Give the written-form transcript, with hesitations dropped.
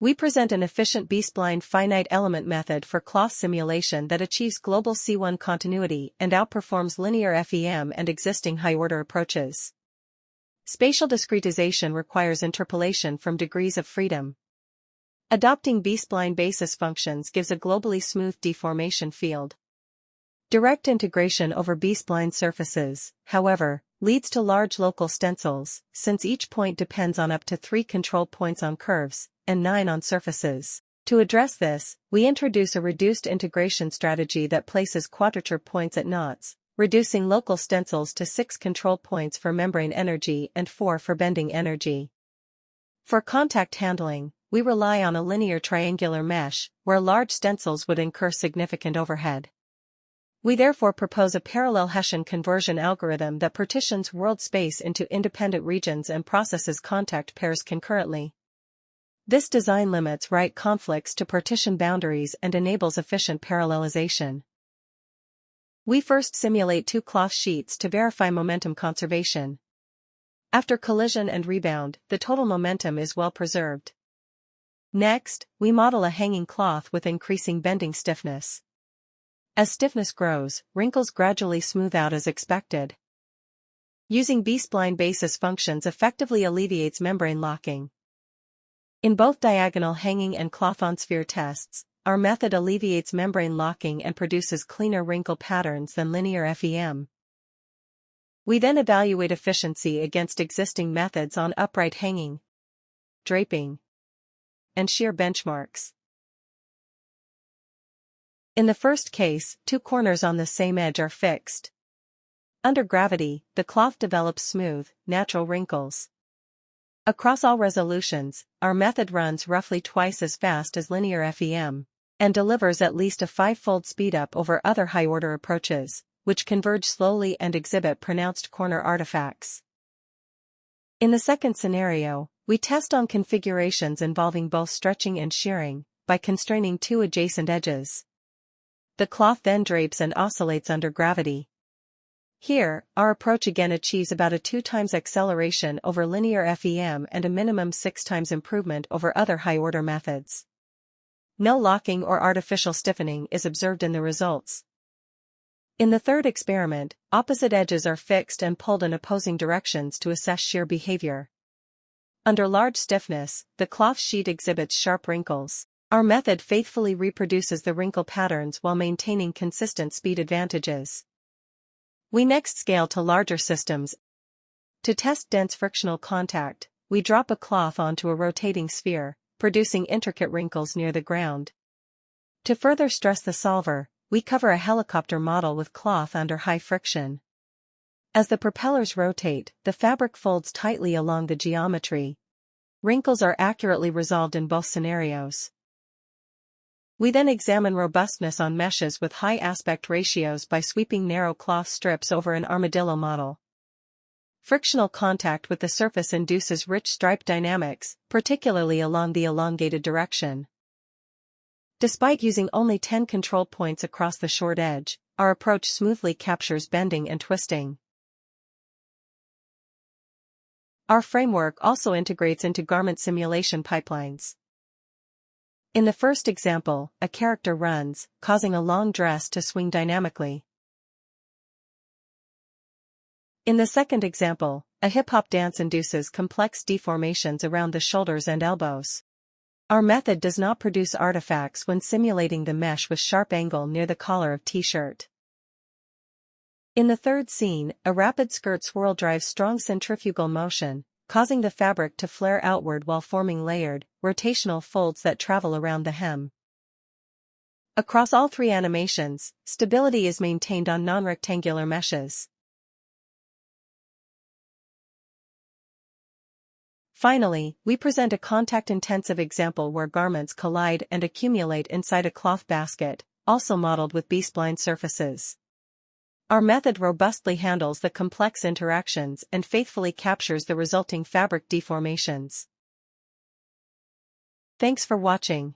We present an efficient B-Spline finite element method for cloth simulation that achieves global C1 continuity and outperforms linear FEM and existing high-order approaches. Spatial discretization requires interpolation from degrees of freedom. Adopting B-Spline basis functions gives a globally smooth deformation field. Direct integration over B-Spline surfaces, however, leads to large local stencils, since each point depends on up to 3 control points on curves, and 9 on surfaces. To address this, we introduce a reduced integration strategy that places quadrature points at knots, reducing local stencils to 6 control points for membrane energy and 4 for bending energy. For contact handling, we rely on a linear triangular mesh, where large stencils would incur significant overhead. We therefore propose a parallel Hessian conversion algorithm that partitions world space into independent regions and processes contact pairs concurrently. This design limits write conflicts to partition boundaries and enables efficient parallelization. We first simulate 2 cloth sheets to verify momentum conservation. After collision and rebound, the total momentum is well preserved. Next, we model a hanging cloth with increasing bending stiffness. As stiffness grows, wrinkles gradually smooth out as expected. Using B-Spline basis functions effectively alleviates membrane locking. In both diagonal hanging and cloth-on-sphere tests, our method alleviates membrane locking and produces cleaner wrinkle patterns than linear FEM. We then evaluate efficiency against existing methods on upright hanging, draping, and shear benchmarks. In the first case, 2 corners on the same edge are fixed. Under gravity, the cloth develops smooth, natural wrinkles. Across all resolutions, our method runs roughly twice as fast as linear FEM, and delivers at least a 5-fold speedup over other high-order approaches, which converge slowly and exhibit pronounced corner artifacts. In the second scenario, we test on configurations involving both stretching and shearing, by constraining 2 adjacent edges. The cloth then drapes and oscillates under gravity. Here, our approach again achieves about a 2 times acceleration over linear FEM and a minimum 6 times improvement over other high-order methods. No locking or artificial stiffening is observed in the results. In the third experiment, opposite edges are fixed and pulled in opposing directions to assess shear behavior. Under large stiffness, the cloth sheet exhibits sharp wrinkles. Our method faithfully reproduces the wrinkle patterns while maintaining consistent speed advantages. We next scale to larger systems. To test dense frictional contact, we drop a cloth onto a rotating sphere, producing intricate wrinkles near the ground. To further stress the solver, we cover a helicopter model with cloth under high friction. As the propellers rotate, the fabric folds tightly along the geometry. Wrinkles are accurately resolved in both scenarios. We then examine robustness on meshes with high aspect ratios by sweeping narrow cloth strips over an armadillo model. Frictional contact with the surface induces rich stripe dynamics, particularly along the elongated direction. Despite using only 10 control points across the short edge, our approach smoothly captures bending and twisting. Our framework also integrates into garment simulation pipelines. In the first example, a character runs, causing a long dress to swing dynamically. In the second example, a hip-hop dance induces complex deformations around the shoulders and elbows. Our method does not produce artifacts when simulating the mesh with sharp angle near the collar of t-shirt. In the third scene, a rapid skirt swirl drives strong centrifugal motion, causing the fabric to flare outward while forming layered, rotational folds that travel around the hem. Across all 3 animations, stability is maintained on non-rectangular meshes. Finally, we present a contact-intensive example where garments collide and accumulate inside a cloth basket, also modeled with B-Spline surfaces. Our method robustly handles the complex interactions and faithfully captures the resulting fabric deformations. Thanks for watching.